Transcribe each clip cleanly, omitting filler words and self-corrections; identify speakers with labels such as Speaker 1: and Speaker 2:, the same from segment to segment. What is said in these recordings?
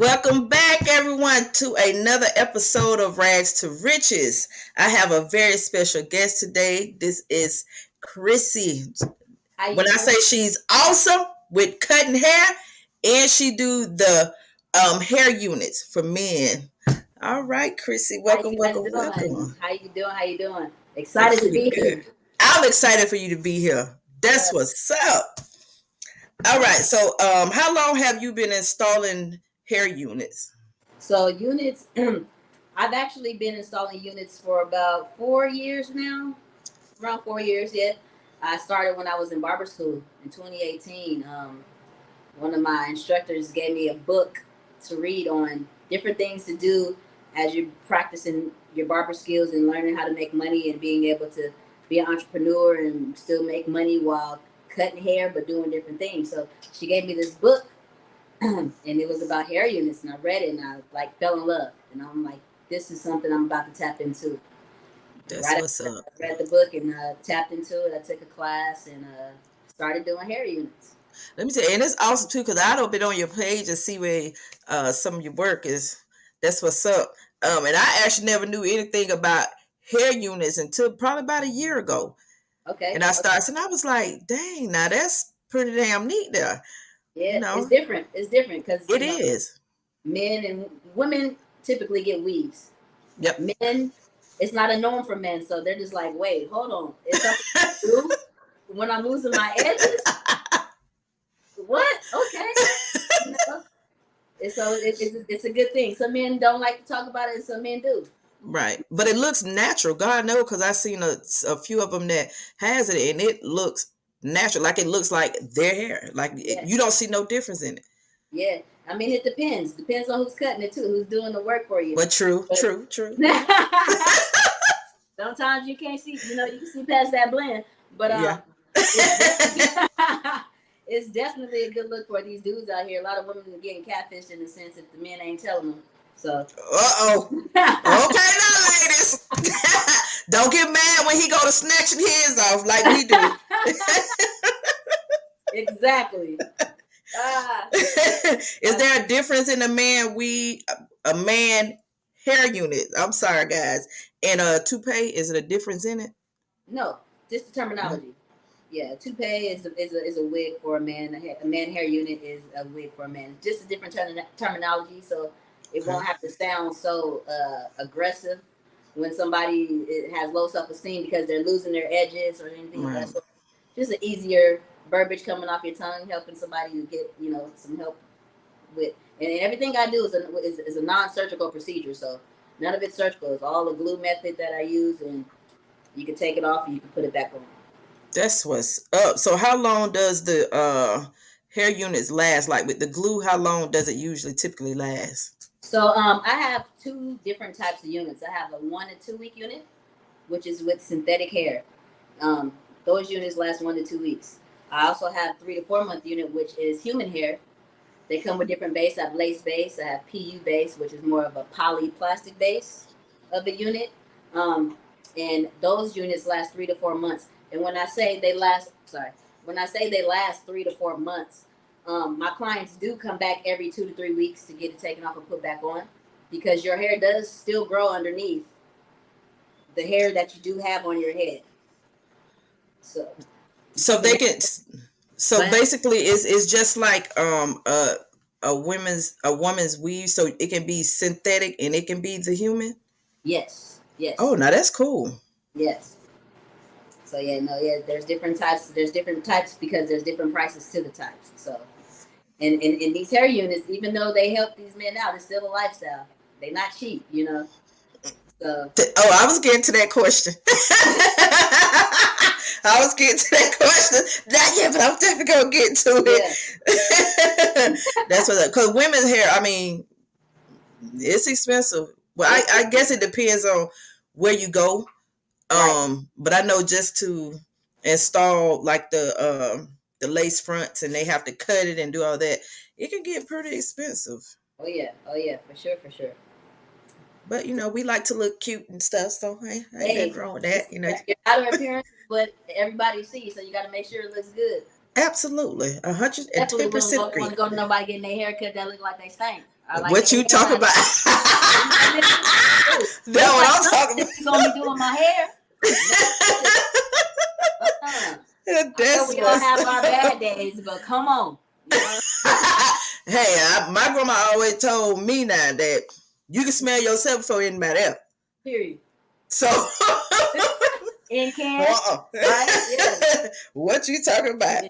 Speaker 1: Welcome back, everyone, to another episode of Rags to Riches. I have a very special guest today. This is Chrissy.
Speaker 2: How
Speaker 1: When
Speaker 2: you
Speaker 1: I
Speaker 2: doing?
Speaker 1: say she's awesome with cutting hair, and she do the hair units for men. All right, Chrissy,
Speaker 2: How
Speaker 1: welcome,
Speaker 2: you guys
Speaker 1: welcome,
Speaker 2: doing?
Speaker 1: welcome.
Speaker 2: How you doing?
Speaker 1: I'm
Speaker 2: Excited to
Speaker 1: pretty
Speaker 2: be
Speaker 1: good.
Speaker 2: here.
Speaker 1: I'm excited for you to be here. That's
Speaker 2: Yeah.
Speaker 1: what's up. All right, so how long have you been installing hair units?
Speaker 2: So units, I've actually been installing units for about 4 years now. Around 4 years yet. I started when I was in barber school in 2018. One of my instructors gave me a book to read on different things to do as you're practicing your barber skills and learning how to make money and being able to be an entrepreneur and still make money while cutting hair but doing different things. So she gave me this book and it was about hair units and I read it and I like fell in love and I'm like, this is something I'm about to tap into.
Speaker 1: That's
Speaker 2: Right
Speaker 1: what's
Speaker 2: after
Speaker 1: up.
Speaker 2: I read the book and tapped into it, I took a class and started doing hair units.
Speaker 1: Let me tell you, and it's awesome too, because I don't been on your page and see where some of your work is. That's what's up. And I actually never knew anything about hair units until probably about a year ago.
Speaker 2: Okay.
Speaker 1: And I
Speaker 2: Okay.
Speaker 1: started, and I was like, dang, now that's pretty damn neat there. You
Speaker 2: Yeah, it's
Speaker 1: know,
Speaker 2: different. It's different because
Speaker 1: it is.
Speaker 2: men and women typically get weaves.
Speaker 1: Yep.
Speaker 2: Men, it's not a norm for men, so they're just like, wait, hold on, it's something I do when I'm losing my edges. What? Okay, you know. And so it's a good thing. Some men don't like to talk about it, and some men do.
Speaker 1: Right. But it looks natural. God knows, because I've seen a few of them that has it, and it looks natural. Like it looks like their hair. Like
Speaker 2: Yeah,
Speaker 1: you don't see no difference in it.
Speaker 2: yeah. I mean, it depends. Depends on who's cutting it too, who's doing the work for you.
Speaker 1: But true,
Speaker 2: But
Speaker 1: true, true.
Speaker 2: sometimes you can't see. You can see past that blend. But
Speaker 1: Yeah.
Speaker 2: it's definitely it's definitely a good look for these dudes out here. A lot of women are getting catfished in the sense if the men ain't telling them. So.
Speaker 1: Uh-oh. Okay now, ladies. Don't get mad when he go to snatching his off like we do.
Speaker 2: Exactly.
Speaker 1: Is there a difference in a man hair unit? I'm sorry, guys. And a toupee, is it a difference in it?
Speaker 2: No, just the
Speaker 1: No.
Speaker 2: terminology. Yeah, toupee is a wig for a man. A man hair unit is a wig for a man. Just a different terminology, so it
Speaker 1: Okay.
Speaker 2: won't have to sound so aggressive when somebody has low self esteem because they're losing their edges or anything of that
Speaker 1: Right.
Speaker 2: sort. Just an easier verbiage coming off your tongue, helping somebody to get some help with. And everything I do is a non-surgical procedure, so none of it's surgical. It's all a glue method that I use, and you can take it off and you can put it back on.
Speaker 1: That's what's up. So how long does the hair units last? Like with the glue, how long does it usually typically last?
Speaker 2: So I have two different types of units. I have a 1 to 2 week unit, which is with synthetic hair. Um, those units last 1 to 2 weeks. I also have 3 to 4 month unit, which is human hair. They come with different base. I have lace base. I have PU base, which is more of a polyplastic base of the unit. And those units last 3 to 4 months. And when I say they last 3 to 4 months, my clients do come back every 2 to 3 weeks to get it taken off and put back on, because your hair does still grow underneath the hair that you do have on your head. So,
Speaker 1: So they can. So
Speaker 2: but
Speaker 1: basically, it's just like a woman's weave. So it can be synthetic and it can be the human.
Speaker 2: yes,
Speaker 1: Oh,
Speaker 2: yes,
Speaker 1: now that's cool.
Speaker 2: yes. So yeah, no, yeah. There's different types. There's different types because there's different prices to the types. So, and these hair units, even though they help these men out, it's still a lifestyle. They're not cheap. So
Speaker 1: Oh, I was getting to that question. I was getting to that question. Not yet, but I'm definitely gonna get to
Speaker 2: yeah,
Speaker 1: it. That's what, because women's hair, I mean, it's expensive. Well,
Speaker 2: it,
Speaker 1: I guess it depends on where you go.
Speaker 2: right.
Speaker 1: But I know just to install like the lace fronts, and they have to cut it and do all that, it can get pretty expensive.
Speaker 2: Oh yeah, for sure, for sure.
Speaker 1: But we like to look cute and stuff, so hey, ain't nothing
Speaker 2: Hey,
Speaker 1: wrong with
Speaker 2: it's,
Speaker 1: that.
Speaker 2: your outer appearance is what everybody sees, so you got to make sure it looks good.
Speaker 1: Absolutely,
Speaker 2: Definitely
Speaker 1: 110%
Speaker 2: wouldn't want
Speaker 1: agree.
Speaker 2: to go to nobody getting their hair cut that look like they stink. I like
Speaker 1: What you talking about?
Speaker 2: That's
Speaker 1: That's what I'm talking about.
Speaker 2: You gonna be doing my hair? I know we all have our bad days, but come on. You know?
Speaker 1: Hey, my grandma always told me now that you can smell yourself before anybody else.
Speaker 2: Period.
Speaker 1: So
Speaker 2: in can, right? Yeah.
Speaker 1: What you talking about?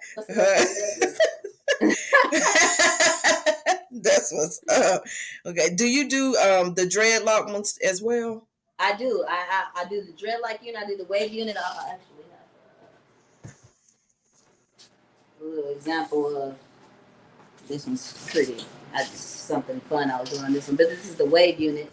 Speaker 1: That's what's up. Okay. Do you do the dreadlock ones as well?
Speaker 2: I do. I do the dreadlock unit. I do the wave unit. I actually have a little example of this one's pretty. I just something fun I was doing on this one, but this is the wave unit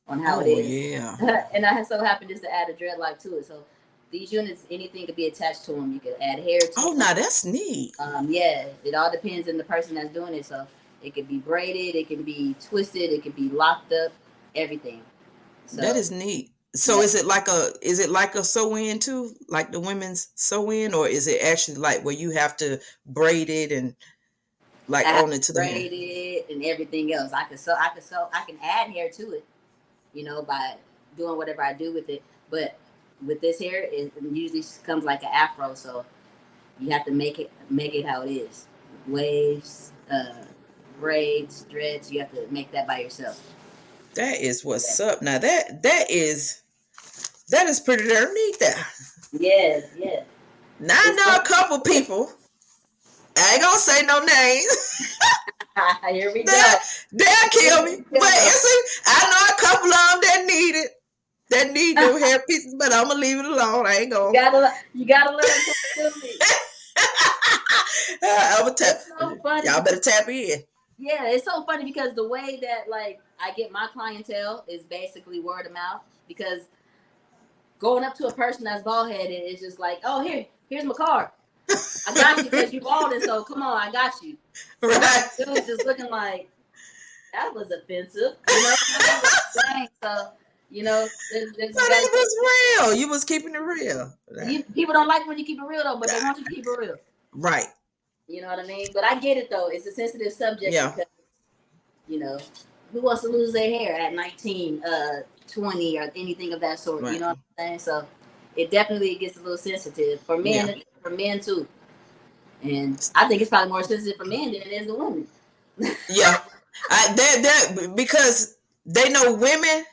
Speaker 2: on how it is.
Speaker 1: Yeah.
Speaker 2: And I so happened just to add a dreadlock to it. So these units, anything could be attached to them. You could add hair to them.
Speaker 1: Now that's neat.
Speaker 2: Yeah, it all depends on the person that's doing it. So it could be braided, it can be twisted, it could be locked up, everything. So,
Speaker 1: that is neat. So yeah. Is it like a sew-in too, like the women's sew-in, or is it actually like where you have to braid it and like on it to the hair?
Speaker 2: Braid it and everything else. I can add hair to it, you know, by doing whatever I do with it. But with this hair, it usually comes like an afro, so you have to make it how it is. Waves, braids, dreads. You have to make that by yourself.
Speaker 1: That is what's up. Now that is pretty darn neat. There.
Speaker 2: Yes.
Speaker 1: Now I know a couple people. I ain't gonna say no names.
Speaker 2: Here we go.
Speaker 1: They'll kill me. But I know a couple of them that need new hair pieces, but I'm gonna leave it alone. I ain't gonna.
Speaker 2: You gotta let them to me.
Speaker 1: I'm gonna tap.
Speaker 2: So funny.
Speaker 1: Y'all better tap in.
Speaker 2: Yeah, it's so funny because the way that like I get my clientele is basically word of mouth. Because going up to a person that's bald headed is just like, oh, here's my card. I got you because you bald, and so come on, I got you.
Speaker 1: Right.
Speaker 2: It was just looking like that was offensive, you know. So you know, there's
Speaker 1: but it was real. You was keeping it real.
Speaker 2: People don't like when you keep it real though, but they want you to keep it real.
Speaker 1: Right.
Speaker 2: You know what I mean? But I get it though. It's a sensitive subject.
Speaker 1: Yeah.
Speaker 2: Because, you know, who wants to lose their hair at 19, 20, or anything of that sort? Right. You know what I'm saying? So it definitely gets a little sensitive for men. Yeah. For men too. And I think it's probably more sensitive for men than it is the women.
Speaker 1: Yeah. That because they know women,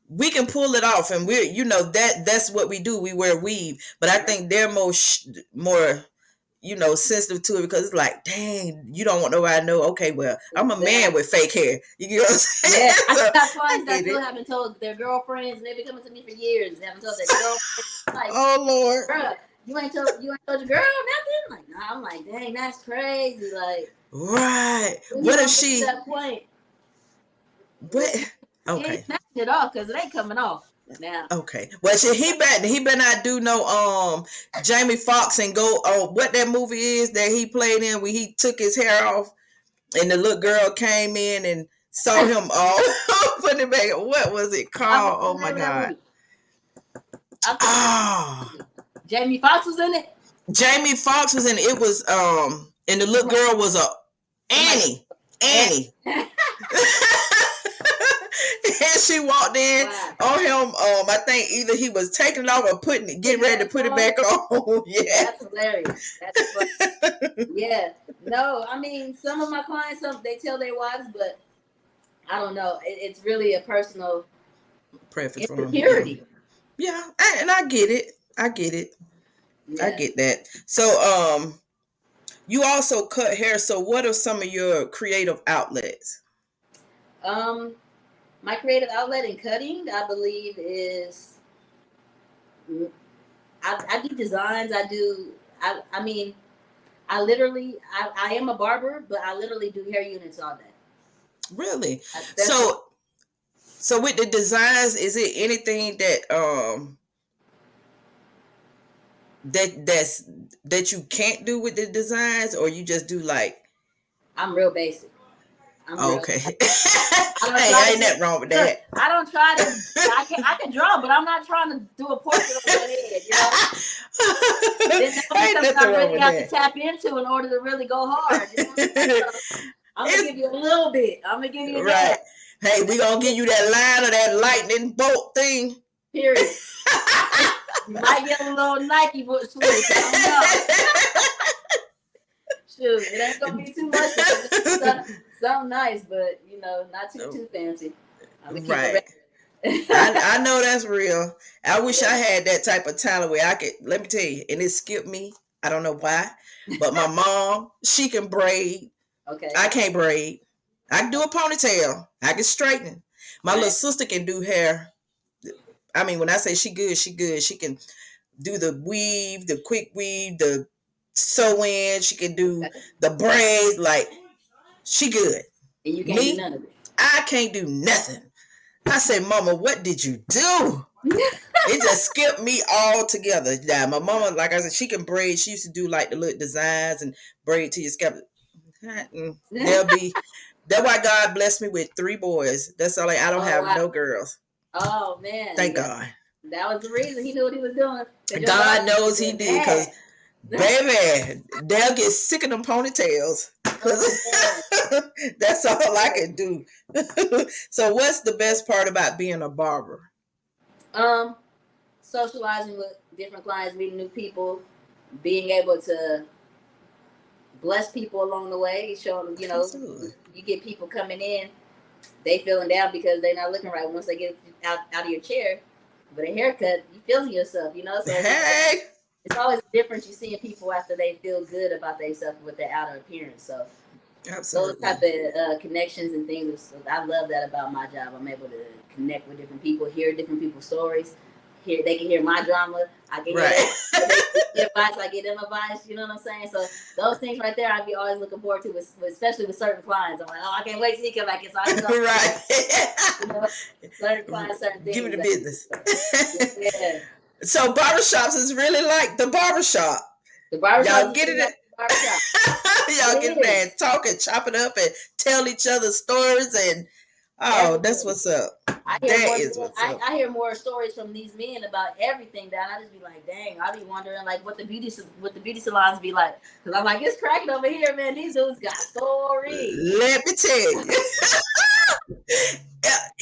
Speaker 1: we can pull it off, and we're, you know, that's what we do. We wear weave, but I think they're more you know, sensitive to it because it's like, dang, you don't want nobody to know. Okay, well, I'm a man with fake hair. You know what I'm saying?
Speaker 2: Yeah, I got clients that still haven't told their girlfriends, and they've been coming to me for years. They haven't told their girlfriends. Like,
Speaker 1: oh Lord,
Speaker 2: bruh, you ain't told your girl nothing. Like, nah, I'm like, dang, that's crazy. Like,
Speaker 1: right? What if she?
Speaker 2: That point.
Speaker 1: What? Okay.
Speaker 2: He snatched it off because it ain't coming off. Now.
Speaker 1: Okay. Well, he better not do no Jamie Foxx and go what that movie is that he played in when he took his hair off and the little girl came in and saw him all putting it back. What was it called? Oh my God.
Speaker 2: Jamie Foxx was in it?
Speaker 1: Jamie Foxx was in it. It was and the little girl was Annie. And she walked in on him. I think either he was taking it off or getting ready to put it back on. Yeah,
Speaker 2: that's hilarious. That's funny. Yeah, no, I mean, some of my clients, they tell their wives, but I don't know. It's really a personal
Speaker 1: preference,
Speaker 2: insecurity.
Speaker 1: Yeah, and I get it. Yeah. I get that. So, you also cut hair. So, what are some of your creative outlets?
Speaker 2: My creative outlet in cutting, I believe, is I do designs. I mean, I literally, I am a barber, but I literally do hair units all day.
Speaker 1: Really? So with the designs, is it anything that you can't do with the designs, or you just do like?
Speaker 2: I'm real basic.
Speaker 1: Okay. Hey, ain't nothing wrong with that.
Speaker 2: I don't try to. I can draw, but I'm not trying to do a portrait of my head. You know, there's something I really have to tap into in order to really go hard. You know? I'm gonna give you a little bit. I'm gonna give you
Speaker 1: Right.
Speaker 2: that.
Speaker 1: Hey, we gonna give you that line of that lightning bolt thing.
Speaker 2: Period. You might get a little Nike swoosh. I don't know. Shoot, it ain't gonna be too much. Something nice, but not too fancy. I'm gonna keep
Speaker 1: Right.
Speaker 2: it
Speaker 1: I know that's real. I wish I had that type of talent where I could, let me tell you, and it skipped me. I don't know why. But my mom, she can braid.
Speaker 2: Okay.
Speaker 1: I can't braid. I can do a ponytail. I can straighten. My little sister can do hair. I mean, when I say she good, she good. She can do the weave, the quick weave, the sew in. She can do the braids. Like, she good.
Speaker 2: And you can't do none of it.
Speaker 1: I can't do nothing. I said, Mama, what did you do? It just skipped me all together. Yeah, my mama, like I said, she can braid. She used to do like the little designs and braid to your scalp. That's why God blessed me with 3 boys. That's all. I don't have no girls.
Speaker 2: Oh man!
Speaker 1: Thank God.
Speaker 2: That was the reason. He knew what he was doing.
Speaker 1: God knows he did, because baby, they'll get sick of them ponytails. That's all I can do. So, what's the best part about being a barber?
Speaker 2: Socializing with different clients, meeting new people, being able to bless people along the way. Show them,
Speaker 1: Absolutely.
Speaker 2: You get people coming in, they feeling down because they're not looking right once they get out of your chair. But a haircut, you feeling yourself, So
Speaker 1: hey.
Speaker 2: It's always a difference you seeing people after they feel good about themselves with their outer appearance. So
Speaker 1: absolutely,
Speaker 2: those type of connections and things, I love that about my job. I'm able to connect with different people, hear different people's stories. They can hear my drama. I can hear advice. I get them advice. You know what I'm saying? So those things right there, I'd be always looking forward to, especially with certain clients. I'm like, I can't wait till he come back. So I certain clients, certain things.
Speaker 1: Give me the business. Yeah. So barbershops is really like the barbershop.
Speaker 2: The barbershop.
Speaker 1: Y'all get it. Y'all get there and talk and chop it up and tell each other stories and that's what's up.
Speaker 2: I hear more stories from these men about everything that I just be like, dang, I be wondering like what the beauty salons be like, because I'm like, it's cracking over here, man. These dudes got stories.
Speaker 1: Let me tell you.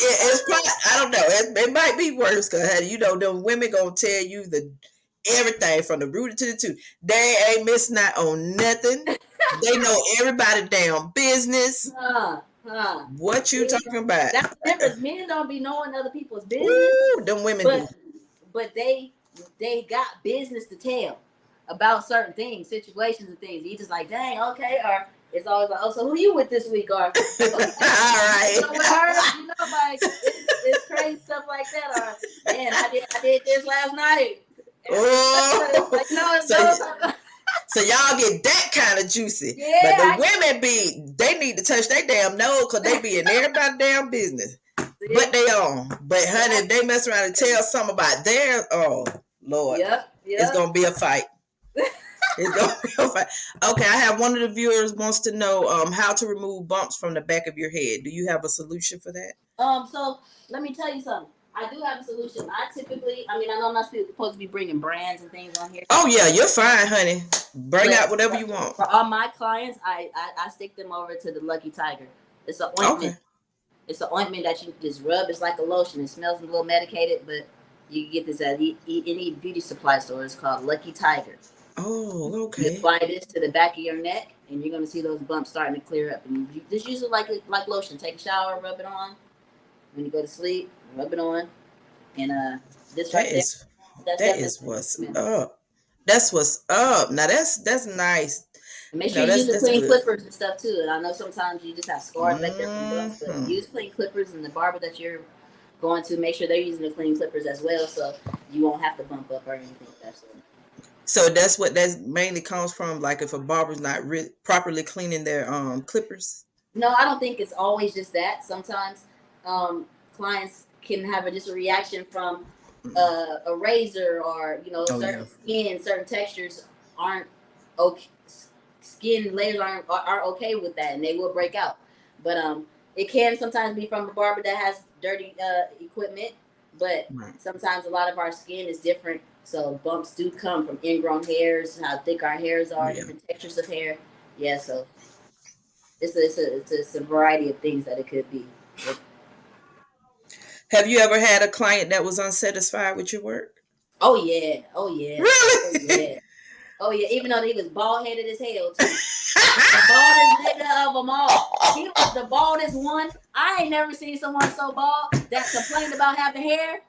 Speaker 1: It's probably, I don't know. It might be worse because them women gonna tell you everything from the root to the tooth. They ain't missing out on nothing. They know everybody damn business. What you talking about?
Speaker 2: That's the difference. Men don't be knowing other people's business.
Speaker 1: Ooh, them women do.
Speaker 2: But they got business to tell about certain things, situations and things. You just like, dang, okay, or it's always like, oh, so who you with this week? Or okay,
Speaker 1: all right,
Speaker 2: with her, like it's crazy stuff like that. Or man, I did this last night.
Speaker 1: Oh, like, so y'all get that kind of juicy. Yeah, but the women they need to touch their damn nose because they be in everybody's damn business. But they on. But honey, if they mess around and tell something about theirs, oh Lord. Yep. It's gonna be a fight. It's gonna be a fight. Okay, I have one of the viewers wants to know how to remove bumps from the back of your head. Do you have a solution for that?
Speaker 2: So let me tell you something. I do have a solution. I know I'm not supposed to be bringing brands and things on here.
Speaker 1: Oh yeah, you're fine, honey. Bring out whatever you want.
Speaker 2: For all my clients, I stick them over to the Lucky Tiger. It's an ointment. Okay. It's an ointment that you just rub. It's like a lotion. It smells a little medicated, but you can get this at any beauty supply store. It's called Lucky Tiger.
Speaker 1: Oh, okay.
Speaker 2: You apply this to the back of your neck, and you're gonna see those bumps starting to clear up. And you just use it like lotion. Take a shower, rub it on. When you go to sleep, rub it on, and this right there. That is what's
Speaker 1: up. That's what's up. Now that's nice.
Speaker 2: Make sure you use the clean clippers and stuff too. And I know sometimes you just have scars back there from bumps, but use clean clippers, and the barber that you're going to, make sure they're using the clean clippers as well, so you won't have to bump up or anything like that.
Speaker 1: So that's what that mainly comes from. Like if a barber's not properly cleaning their clippers.
Speaker 2: No, I don't think it's always just that. Sometimes clients can have just a reaction from a razor, or certain skin, certain textures aren't okay. Skin layers aren't okay with that, and they will break out. But it can sometimes be from a barber that has dirty equipment. But sometimes a lot of our skin is different, so bumps do come from ingrown hairs, how thick our hairs are, different textures of hair. Yeah, so It's a variety of things that it could be.
Speaker 1: Have you ever had a client that was unsatisfied with your work?
Speaker 2: Oh yeah, oh yeah, oh
Speaker 1: Really?
Speaker 2: yeah, oh yeah. Even though he was bald headed as hell too, the baldest nigga of them all. He was the baldest one. I ain't never seen someone so bald that complained about having hair.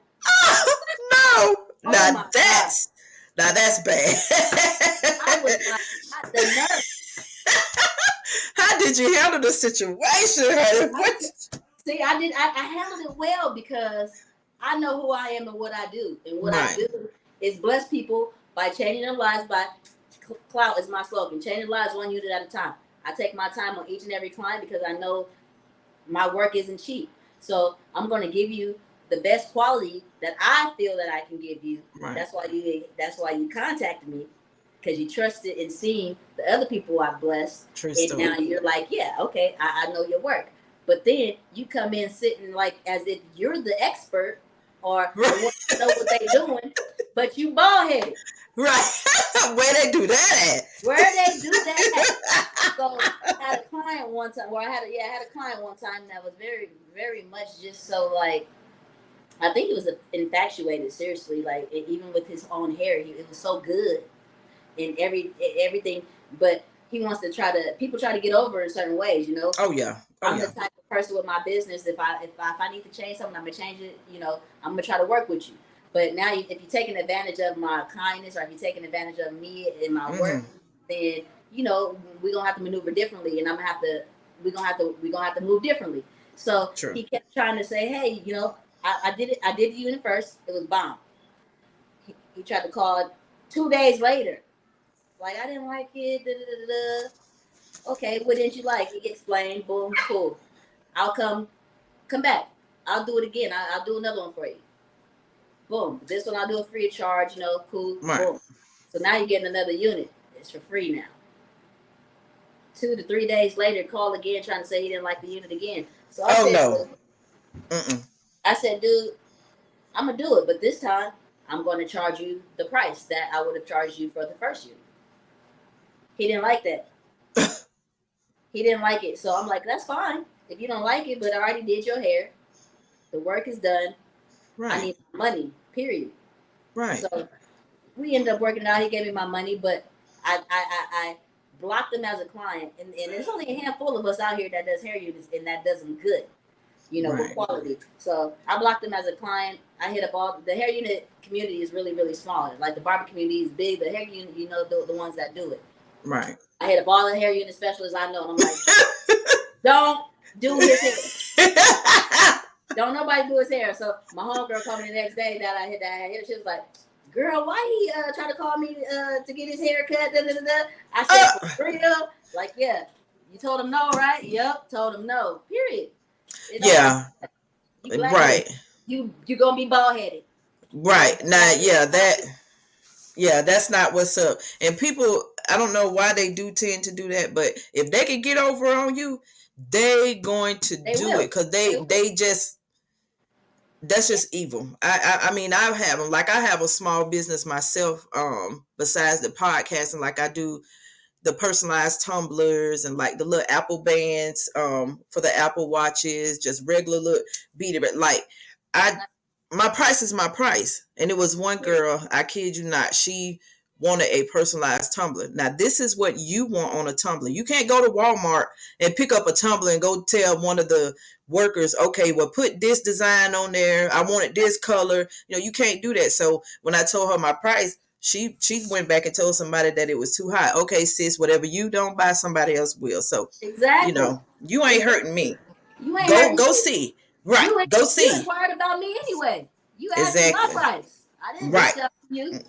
Speaker 1: No.
Speaker 2: Oh my god,
Speaker 1: Now that's bad.
Speaker 2: I was like, the nerve.
Speaker 1: How did you handle the situation, honey? What?
Speaker 2: See, I handled it well because I know who I am and what I do. And what I
Speaker 1: Right.
Speaker 2: do is bless people by changing their lives by clout is my slogan. Changing lives one unit at a time. I take my time on each and every client because I know my work isn't cheap. So I'm going to give you the best quality that I feel that I can give you.
Speaker 1: Right.
Speaker 2: That's why you contacted me, because you trusted in seeing the other people I've blessed.
Speaker 1: True
Speaker 2: And
Speaker 1: story.
Speaker 2: now you're like, yeah, okay, I know your work. But then you come in sitting like as if you're the expert or the one that know what they doing, but you bald headed.
Speaker 1: Right. Where they do that at?
Speaker 2: Where they do that at? So I had a client one time, I had a client one time that was very, very much just so like, I think he was infatuated, seriously, like even with his own hair, it was so good in everything, but he wants to people try to get over in certain ways, you know.
Speaker 1: Oh yeah.
Speaker 2: I'm the type of person with my business. If I need to change something, I'm gonna change it. You know, I'm gonna try to work with you. But now, if you're taking advantage of my kindness, or if you're taking advantage of me and my work, then you know we're gonna have to maneuver differently, and we're gonna have to move differently. So
Speaker 1: True.
Speaker 2: he kept trying to say, hey, you know, I did the unit first. It was bomb. He tried to call 2 days later. Like, I didn't like it. Da, da, da, da. Okay, what didn't you like? He explained. Boom, cool. I'll come back. I'll do it again. I'll do another one for you. Boom. This one I'll do it free of charge. You know, cool.
Speaker 1: Right.
Speaker 2: Boom. So now you're getting another unit. It's for free now. 2 to 3 days later, call again, trying to say he didn't like the unit again. So I said,
Speaker 1: no.
Speaker 2: I said, dude, I'm gonna do it, but this time I'm going to charge you the price that I would have charged you for the first unit. He didn't like that. He didn't like it. So I'm like, that's fine. If you don't like it, but I already did your hair. The work is done.
Speaker 1: Right.
Speaker 2: I need money, period.
Speaker 1: Right.
Speaker 2: So we ended up working it out. He gave me my money, but I blocked him as a client. And there's only a handful of us out here that does hair units, and that does them good, you know, with quality. So I blocked him as a client. I hit up all the hair unit community is really, really small. Like the barber community is big. The hair unit, you know, the ones that do it.
Speaker 1: Right.
Speaker 2: I hit up all the hair unit specialists I know, and I'm like, don't do his hair. Don't nobody do his hair. So my homegirl called me the next day that I hit. She was like, girl, why he trying to call me to get his hair cut? Da, da, da, da. I said, for real? Like, yeah. You told him no, right? Yep, told him no. Period.
Speaker 1: Yeah. Right.
Speaker 2: You gonna be bald headed.
Speaker 1: Right. Now, that's not what's up. And people, I don't know why they do tend to do that, but if they can get over on you, they going to do it, because they just, that's just evil. I mean, I have them. Like, I have a small business myself, besides the podcasting. Like, I do the personalized tumblers and like the little Apple bands for the Apple watches, just regular little beater. But like, my price is my price. And it was one girl, I kid you not, she wanted a personalized tumbler. Now, this is what you want on a tumbler. You can't go to Walmart and pick up a tumbler and go tell one of the workers, okay, well, put this design on there. I wanted this color. You know, you can't do that. So when I told her my price, she went back and told somebody that it was too high. Okay, sis, whatever you don't buy, somebody else will. So,
Speaker 2: exactly.
Speaker 1: You know, you ain't hurting me.
Speaker 2: You ain't
Speaker 1: go see. Right. Go see.
Speaker 2: You inquired about me anyway. You asked me my price. I didn't reach out to you.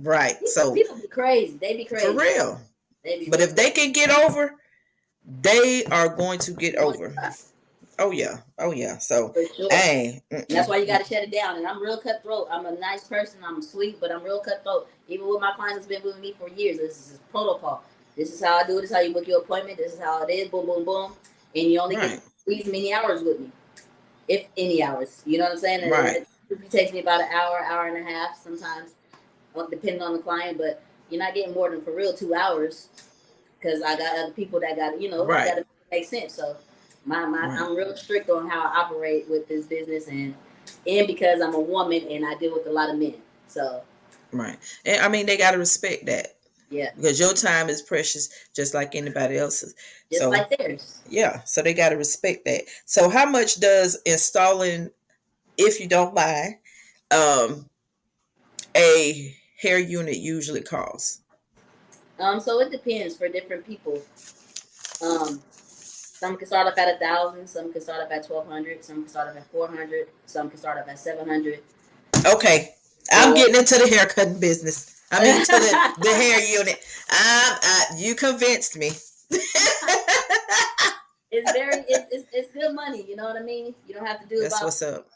Speaker 1: Right.
Speaker 2: People be crazy. They be crazy.
Speaker 1: For real. But if they can get over, they are going to get over. Oh yeah. So,
Speaker 2: sure. That's why you got to shut it down. And I'm real cutthroat. I'm a nice person. I'm sweet, but I'm real cutthroat. Even with my clients, been with me for years. This is protocol. This is how I do it. This is how you book your appointment. This is how it is. Boom, boom, boom. And you only get these many hours with me, if any hours. You know what I'm saying?
Speaker 1: Right.
Speaker 2: It takes me about an hour and a half sometimes, depending on the client. But you're not getting more than, for real, 2 hours, because I got other people that got, you know, got to makes sense. So
Speaker 1: Right.
Speaker 2: I'm real strict on how I operate with this business, and because I'm a woman and I deal with a lot of men. So
Speaker 1: Right. And I mean, they got to respect that
Speaker 2: yeah,
Speaker 1: because your time is precious, just like anybody else's.
Speaker 2: just
Speaker 1: So,
Speaker 2: like theirs.
Speaker 1: yeah. So they got to respect that. So, how much does installing, if you don't mind, um, a hair unit usually cost?
Speaker 2: So it depends for different people. Um, some can start off at 1,000, some can start off at 1,200, some can start off at 400, some can start off at 700.
Speaker 1: Okay. I'm
Speaker 2: Or
Speaker 1: getting into the haircutting business. I mean, to the hair unit. You convinced me.
Speaker 2: it's good money. You know what I mean? You don't have to do
Speaker 1: That's
Speaker 2: about
Speaker 1: what's up.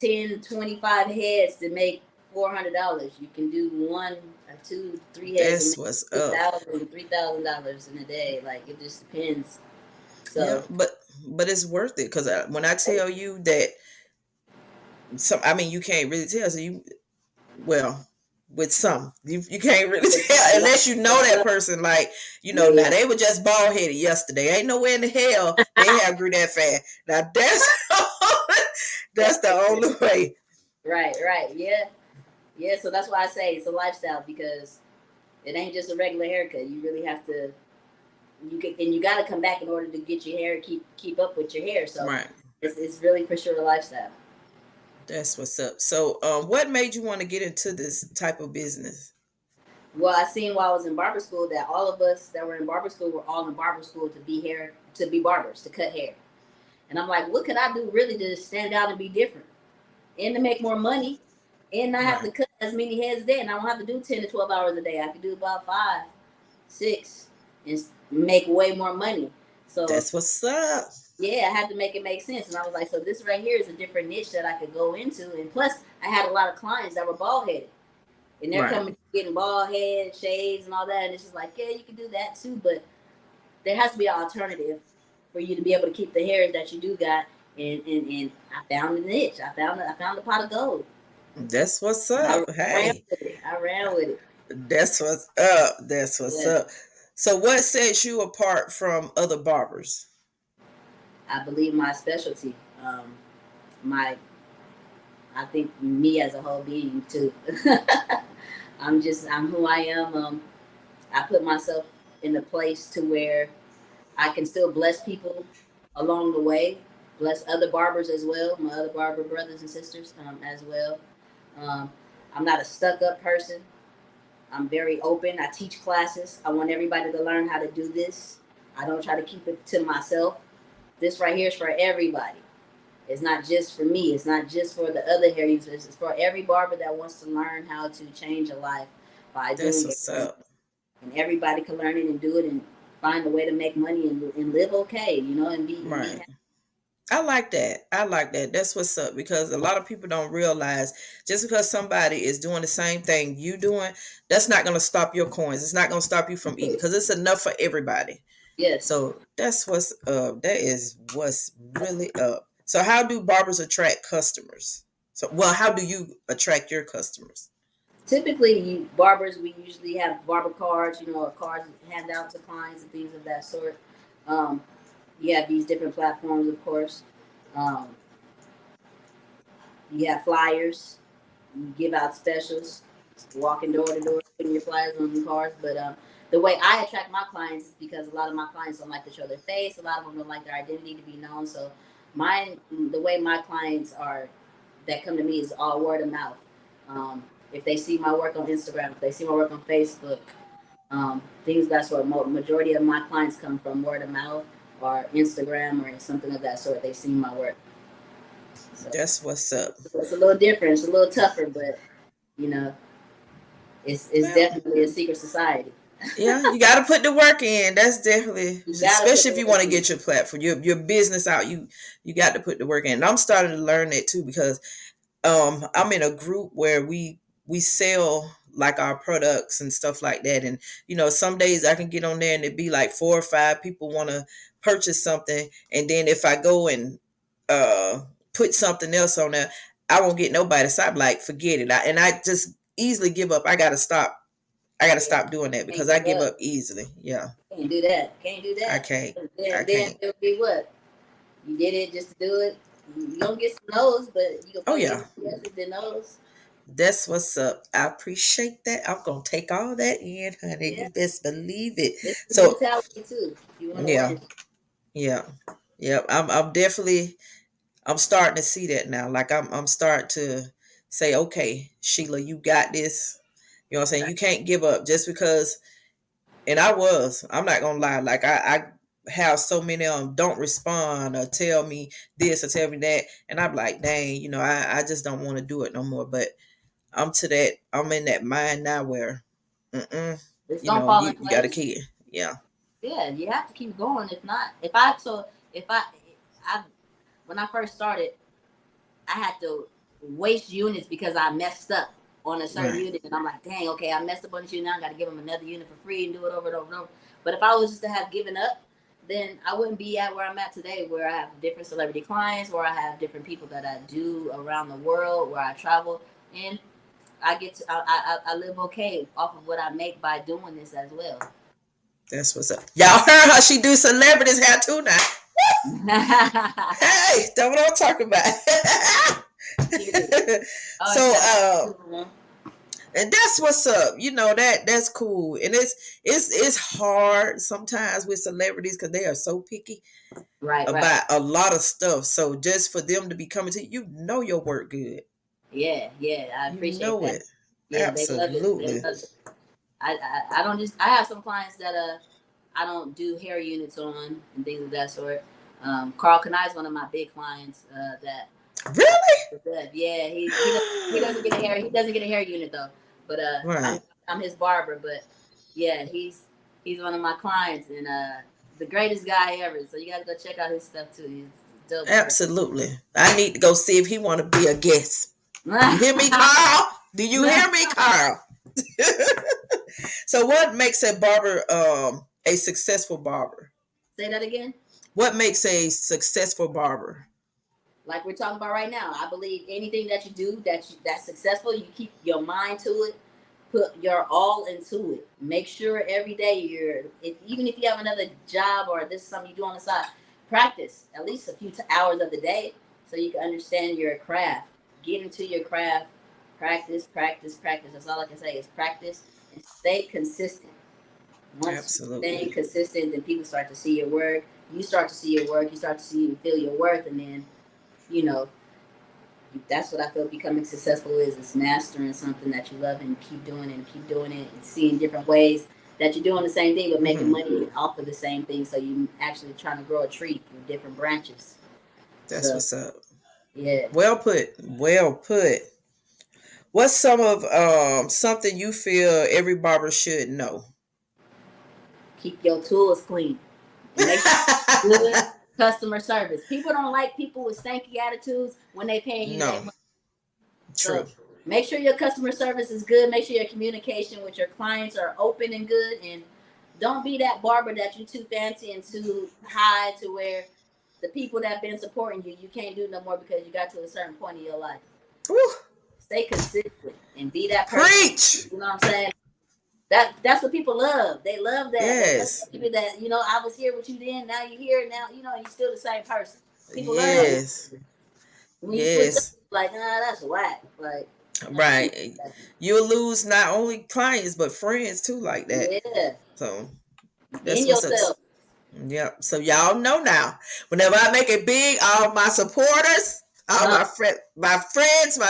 Speaker 2: 10, 25 heads to make $400. You can do one or two, three heads and
Speaker 1: That's
Speaker 2: make
Speaker 1: what's
Speaker 2: two
Speaker 1: up.
Speaker 2: thousand, $3,000 in a day. Like it just depends.
Speaker 1: Yeah,
Speaker 2: So
Speaker 1: but it's worth it because when I tell you that some, I mean, you can't really tell. So you, well, with some, you can't really tell unless you know that person. Like,
Speaker 2: yeah,
Speaker 1: now
Speaker 2: yeah,
Speaker 1: they were just bald headed yesterday. Ain't nowhere in the hell they have grew that fast. Now that's that's the only way.
Speaker 2: right, yeah, yeah. So that's why I say it's a lifestyle because it ain't just a regular haircut. You really have to. You got to come back in order to get your hair keep up with your hair. So
Speaker 1: Right.
Speaker 2: it's really for sure a lifestyle.
Speaker 1: That's what's up. So, what made you want to get into this type of business?
Speaker 2: Well, I seen while I was in barber school that all of us that were in barber school were all in barber school to be barbers to cut hair, and I'm like, what could I do really to stand out and be different and to make more money and not have
Speaker 1: Right.
Speaker 2: to cut as many heads a day, and I don't have to do 10 to 12 hours a day. I could do about 5, 6, and make way more money. So
Speaker 1: That's what's up.
Speaker 2: yeah, I had to make it make sense. And I was like, so this right here is a different niche that I could go into. And plus, I had a lot of clients that were bald headed. And they're
Speaker 1: Right.
Speaker 2: coming getting bald head, shades, and all that. And it's just like, yeah, you can do that too. But there has to be an alternative for you to be able to keep the hairs that you do got. And I found the niche. I found the pot of gold.
Speaker 1: That's what's
Speaker 2: I
Speaker 1: up.
Speaker 2: ran
Speaker 1: Hey,
Speaker 2: with it. I ran with it.
Speaker 1: that's what's up. That's what's
Speaker 2: Yeah.
Speaker 1: up. So, what sets you apart from other barbers?
Speaker 2: I believe my specialty. My I think me as a whole being too. I'm who I am. I put myself in a place to where I can still bless people along the way, bless other barbers as well, my other barber brothers and sisters as well. Um, I'm not a stuck up person. I'm very open. I teach classes. I want everybody to learn how to do this. I don't try to keep it to myself. This right here is for everybody. It's not just for me. It's not just for the other hair users. It's for every barber that wants to learn how to change a life by
Speaker 1: That's
Speaker 2: doing it.
Speaker 1: what's up.
Speaker 2: And everybody can learn it and do it and find a way to make money and live okay, and be
Speaker 1: Right.
Speaker 2: happy.
Speaker 1: I like that. I like that. That's what's up because a lot of people don't realize just because somebody is doing the same thing you doing, that's not going to stop your coins. It's not going to stop you from eating because it's enough for everybody.
Speaker 2: Yes.
Speaker 1: So that's what's up. That is what's really up. So how do barbers attract customers? So well, how do you attract your customers?
Speaker 2: Typically, barbers, we usually have barber cards, or cards hand out to clients and things of that sort. Um, you have these different platforms, of course. Um, you have flyers. You give out specials, walking door to door, putting your flyers on the cards. But the way I attract my clients is because a lot of my clients don't like to show their face. A lot of them don't like their identity to be known. So the way my clients are that come to me is all word of mouth. If they see my work on Instagram, if they see my work on Facebook, things of that sort. Majority of my clients come from word of mouth or Instagram or something of that sort. They see my work. So
Speaker 1: That's what's up.
Speaker 2: it's a little different. It's a little tougher, but you know, it's
Speaker 1: Well,
Speaker 2: definitely a secret society.
Speaker 1: yeah, you got to put the work in. That's definitely,
Speaker 2: You gotta put
Speaker 1: especially
Speaker 2: the
Speaker 1: if you
Speaker 2: work
Speaker 1: want to
Speaker 2: in.
Speaker 1: get your platform, your business out. You got to put the work in. And I'm starting to learn that too because I'm in a group where we sell like our products and stuff like that. And some days I can get on there and it'd be like 4 or 5 people want to purchase something, and then if I go and uh put something else on there, I won't get nobody. So I'm like, forget it. And I just easily give up. I gotta stop I gotta stop doing that because I
Speaker 2: Can't give
Speaker 1: give
Speaker 2: up.
Speaker 1: up easily. Yeah,
Speaker 2: Can't do that. Can't do
Speaker 1: I
Speaker 2: that.
Speaker 1: can't. I
Speaker 2: Then
Speaker 1: can't.
Speaker 2: it would be what? You did it just to do it. You don't get some no's, but you can
Speaker 1: Oh
Speaker 2: probably
Speaker 1: yeah,
Speaker 2: get some yeses and no's.
Speaker 1: that's what's up. I appreciate that. I'm gonna take all that in, honey.
Speaker 2: Yeah,
Speaker 1: You best believe it.
Speaker 2: it's the
Speaker 1: So
Speaker 2: mentality too. If you want to
Speaker 1: yeah,
Speaker 2: win.
Speaker 1: yeah, yeah. I'm definitely. I'm starting to see that now. Like I'm starting to say, okay, Sheila, you got this. You know what I'm saying? You can't give up just because. And I'm not gonna lie. Like I have so many of them don't respond or tell me this or tell me that, and I'm like, dang, I just don't want to do it no more. But I'm in that mind now where, mm-mm,
Speaker 2: It's gonna fall in
Speaker 1: you got a
Speaker 2: place.
Speaker 1: kid. Yeah.
Speaker 2: Yeah, you have to keep going. If not, if I when I first started, I had to waste units because I messed up on a certain
Speaker 1: Right.
Speaker 2: unit, and I'm like, dang, okay, I messed up on this unit. Now I got to give them another unit for free and do it over and over and over. But if I was just to have given up, then I wouldn't be at where I'm at today, where I have different celebrity clients, where I have different people that I do around the world, where I travel, and I live okay off of what I make by doing this as well.
Speaker 1: That's what's up. Y'all heard how she do celebrities hair too now. Hey, that's what I'm talking about. So and that's what's up. That's cool. And it's hard sometimes with celebrities because they are so picky
Speaker 2: right.
Speaker 1: about a lot of stuff. So just for them to be coming to you, your work good.
Speaker 2: Yeah, I
Speaker 1: You
Speaker 2: appreciate
Speaker 1: know
Speaker 2: that.
Speaker 1: it.
Speaker 2: Yeah, they love it. They
Speaker 1: Absolutely.
Speaker 2: love it. I don't just I have some clients that I don't do hair units on and things of that sort. Carl Kanai is one of my big clients. That
Speaker 1: Really?
Speaker 2: yeah, he doesn't get a hair unit though. But
Speaker 1: Right.
Speaker 2: I'm his barber. But yeah, he's one of my clients and the greatest guy ever. So you gotta go check out his stuff too. He's a dope person.
Speaker 1: Absolutely. I need to go see if he want to be a guest. You hear me, Carl? Do you hear me, Carl? So what makes a barber a successful barber?
Speaker 2: Say that again.
Speaker 1: What makes a successful barber?
Speaker 2: Like we're talking about right now, I believe anything that you do that's successful, you keep your mind to it, put your all into it. Make sure every day even if you have another job or this is something you do on the side, practice at least a few hours of the day so you can understand your craft. Get into your craft, practice. That's all I can say is practice and stay consistent. Once you stay
Speaker 1: Absolutely.
Speaker 2: consistent, then people start to see your work. You start to see your work. You start to see and feel your worth, and then you know, that's what I feel becoming successful is mastering something that you love and keep doing it and seeing different ways that you're doing the same thing but making money off of the same thing. So you actually trying to grow a tree with different branches.
Speaker 1: That's
Speaker 2: So
Speaker 1: what's up.
Speaker 2: yeah.
Speaker 1: Well put. Well put. What's some of something you feel every barber should know?
Speaker 2: Keep your tools clean. And make sure good customer service. People don't like people with stanky attitudes when they paying you their
Speaker 1: No.
Speaker 2: money.
Speaker 1: True.
Speaker 2: So make sure your customer service is good. Make sure your communication with your clients are open and good. And don't be that barber that you too fancy and too high to where the people that been supporting you can't do no more because you got to a certain point in your life.
Speaker 1: Woo.
Speaker 2: Stay consistent and be that person.
Speaker 1: Preach.
Speaker 2: You know what I'm saying? That's what people love. They love that.
Speaker 1: Yes.
Speaker 2: They love people that, I was here with you then, now you're here, now, you're still the same person. People love
Speaker 1: Yes.
Speaker 2: that. When you switch up,
Speaker 1: Yes.
Speaker 2: like, that's whack. Like,
Speaker 1: Right. You'll lose not only clients but friends too like that.
Speaker 2: yeah.
Speaker 1: So that's
Speaker 2: In
Speaker 1: what's up.
Speaker 2: yourself.
Speaker 1: Yep. So y'all know now. Whenever I make it big, all my supporters, all my friends, my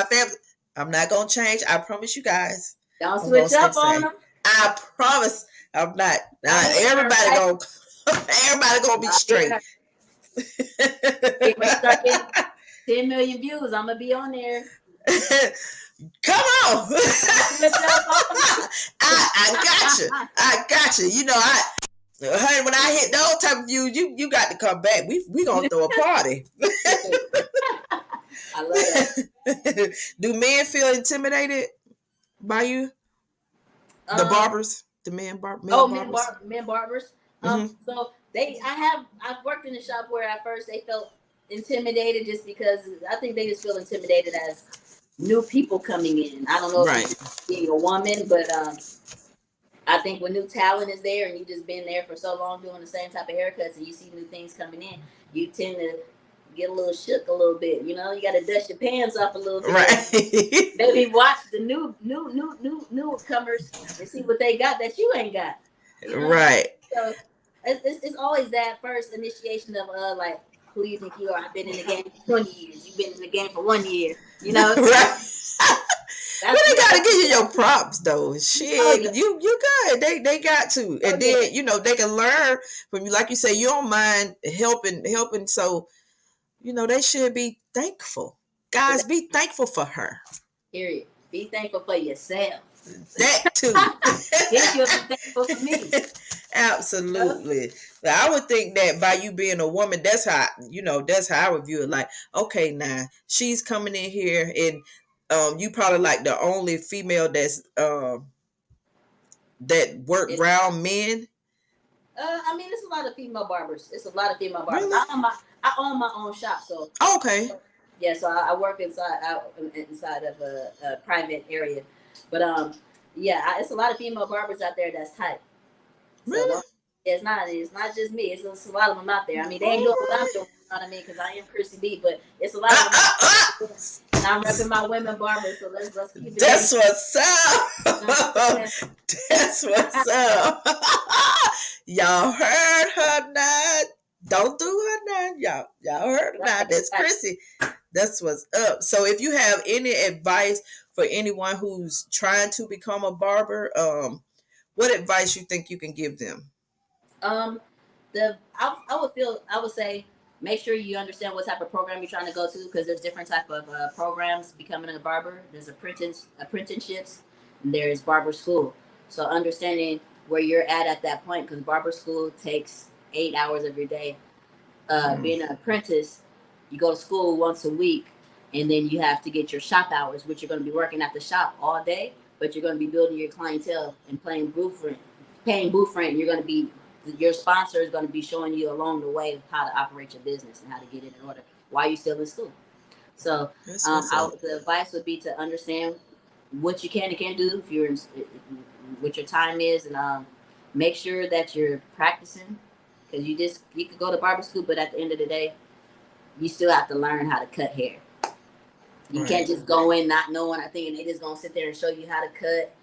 Speaker 1: family, I'm not gonna change. I promise you guys.
Speaker 2: Don't
Speaker 1: I'm gonna
Speaker 2: switch
Speaker 1: stay the
Speaker 2: up on
Speaker 1: same.
Speaker 2: them.
Speaker 1: I promise I'm not. Everybody gonna be straight.
Speaker 2: Start getting 10 million views. I'm gonna be on there.
Speaker 1: Come on. I got you. Honey, when I hit those type of views, you got to come back. We gonna throw a party.
Speaker 2: I love that.
Speaker 1: Do men feel intimidated by you? The barbers, the men barbers.
Speaker 2: Men barbers.
Speaker 1: Mm-hmm.
Speaker 2: So I've worked in a shop where at first they felt intimidated just because I think they just feel intimidated as new people coming in. I don't know if it's being a woman, but I think when new talent is there and you just been there for so long doing the same type of haircuts and you see new things coming in, you tend to get a little shook a little bit. You know, you got to dust your pants off a little bit.
Speaker 1: Right.
Speaker 2: Maybe watch the newcomers and see what they got that you ain't got. You know,
Speaker 1: Right.
Speaker 2: so it's always that first initiation of like, who do you think you are? I've been in the game for 20 years. You've been in the game for 1 year. You know,
Speaker 1: Right. But
Speaker 2: that's
Speaker 1: they
Speaker 2: what
Speaker 1: gotta give you your props though. Shit,
Speaker 2: Oh, yeah.
Speaker 1: you good. They got to, and
Speaker 2: Oh,
Speaker 1: then
Speaker 2: yeah.
Speaker 1: they can learn from you. Like you say, you don't mind helping. So they should be thankful. Guys, be thankful for her.
Speaker 2: Period. Be thankful for yourself.
Speaker 1: That too.
Speaker 2: Then you'll be thankful for me.
Speaker 1: Absolutely. But I would think that by you being a woman, that's how I would view it. Like, okay, now she's coming in here, and you probably like the only female that work
Speaker 2: It,
Speaker 1: around men.
Speaker 2: I mean, it's a lot of female barbers. It's a lot of female barbers.
Speaker 1: Really?
Speaker 2: I own my own shop, so
Speaker 1: Okay.
Speaker 2: yeah. So I work inside of a private area, but yeah, it's a lot of female barbers out there that's tight. So
Speaker 1: Really?
Speaker 2: it's not just me. It's a lot of them out there. I mean, they ain't doing what I'm doing. You know what I mean? Because I am Chrissy B, but it's a lot of them. And I'm repping my women barbers, so let's keep it.
Speaker 1: That's what's up. That's what's up. Y'all heard her now. Don't do her now. Y'all heard her now. That's Chrissy. That's what's up. So if you have any advice for anyone who's trying to become a barber, what advice you think you can give them?
Speaker 2: I would say make sure you understand what type of program you're trying to go to, because there's different type of programs becoming a barber. There's apprenticeships, and there's barber school. So understanding where you're at that point, because barber school takes 8 hours of your day. Being an apprentice, you go to school once a week, and then you have to get your shop hours, which you're going to be working at the shop all day, but you're going to be building your clientele and paying booth rent. You're going to be Your sponsor is going to be showing you along the way how to operate your business and how to get it in order while you're still in school. So the advice would be to understand what you can and can't do if you're what your time is, and make sure that you're practicing, because you could go to barber school, but at the end of the day, you still have to learn how to cut hair. You can't just go in not knowing. I think, and they just gonna sit there and show you how to cut.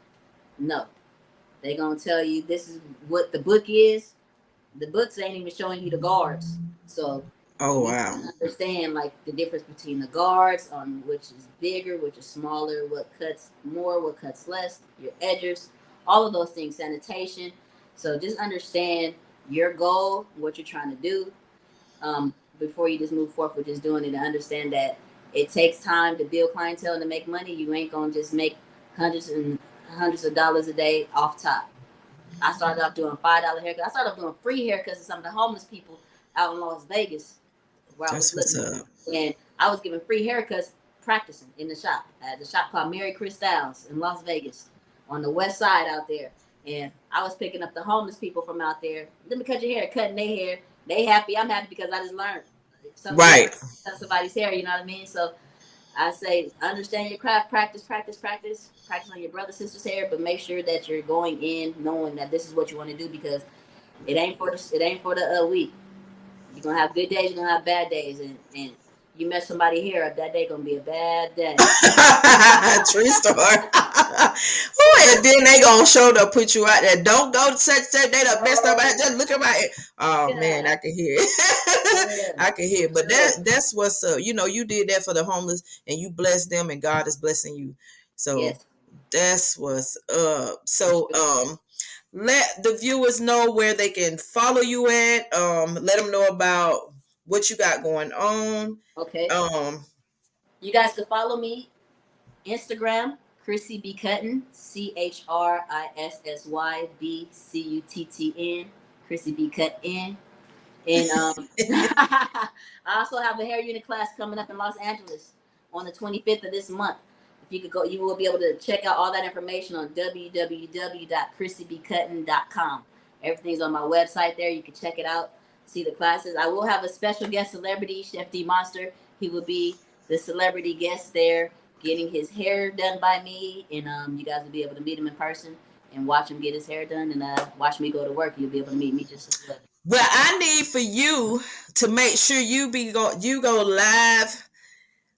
Speaker 2: No, they're gonna tell you this is what the book is. The books ain't even showing you the guards. So understand like the difference between the guards, on which is bigger, which is smaller, what cuts more, what cuts less, your edgers, all of those things, sanitation. So just understand your goal, what you're trying to do, before you just move forward with just doing it, and understand that it takes time to build clientele and to make money. You ain't gonna just make hundreds and hundreds of dollars a day off top. I started off doing $5 haircuts. I started off doing free haircuts to some of the homeless people out in Las Vegas, where I was living. And I was giving free haircuts practicing in the shop. At the shop called Mary Crystals in Las Vegas on the west side out there. And I was picking up the homeless people from out there. Let me cut your hair, cutting their hair. They happy. I'm happy because I just learned. Cut somebody's hair, you know what I mean? So I say, understand your craft, practice on your brother, sister's hair, but make sure that you're going in knowing that this is what you want to do, because it ain't for the week. You're gonna have good days, you're gonna have bad days, and you mess somebody hair up, that day gonna be a bad day.
Speaker 1: True story. And then they gonna show up, put you out there. Don't go to such they done messed up. Just look at my head. Oh man, I can hear it. I can hear it. But that's what's up. You did that for the homeless, and you blessed them, and God is blessing you. So that's what's up. So let the viewers know where they can follow you at. Let them know about what you got going on.
Speaker 2: Okay. You guys can follow me Instagram, Chrissy B Cuttin, ChrissysYBCuttn, Chrissy B Cuttin. And I also have a hair unit class coming up in Los Angeles on the 25th of this month. If you could go, you will be able to check out all that information on www.chrissybcuttin.com. Everything's on my website there. You can check it out, see the classes. I will have a special guest celebrity, Chef D Monster. He will be the celebrity guest there, getting his hair done by me, and you guys will be able to meet him in person. and watch him get his hair done, and watch me go to work. You'll be able to meet me just as well.
Speaker 1: Well, I need for you to make sure you go live,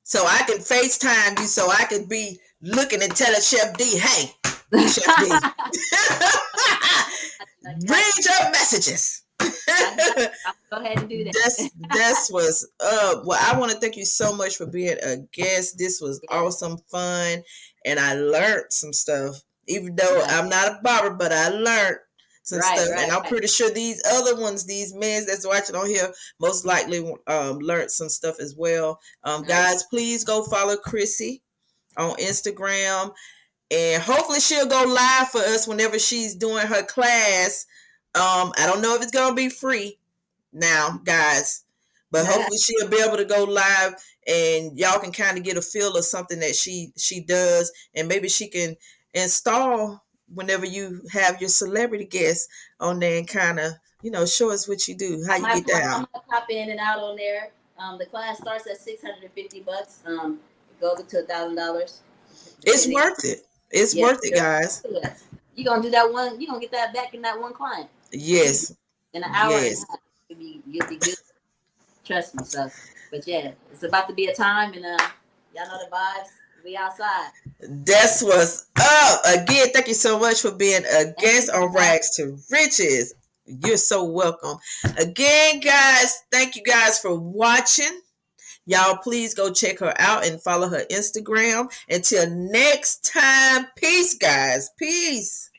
Speaker 1: so I can FaceTime you, so I can be looking and telling Chef D, hey, Chef D, read your messages.
Speaker 2: I'll go ahead and do that.
Speaker 1: That's what's up. Well, I want to thank you so much for being a guest. This was awesome fun, and I learned some stuff. Even though I'm not a barber, but I learned some stuff, and I'm pretty sure these other ones, these men that's watching on here, most likely learned some stuff as well. Guys, please go follow Chrissy on Instagram, and hopefully she'll go live for us whenever she's doing her class. I don't know if it's gonna be free now, guys, but hopefully she'll be able to go live, and y'all can kind of get a feel of something that she does, and maybe she can install whenever you have your celebrity guests on there, and kind of show us what you do, how you get down.
Speaker 2: I'm gonna pop in and out on there. The class starts at $650. It goes up to $1,000.
Speaker 1: It's worth it. It's worth it, guys.
Speaker 2: You're gonna do that one. You're gonna get that back in that one client.
Speaker 1: Yes.
Speaker 2: In an hour and a half, you'll be good. Trust me. So, but yeah, it's about to be a time, and y'all know the vibes. We outside.
Speaker 1: That's what's up. Again, thank you so much for being a guest on Ragz to Richez. You're so welcome. Again, guys, thank you guys for watching. Y'all, please go check her out and follow her Instagram. Until next time, peace, guys. Peace.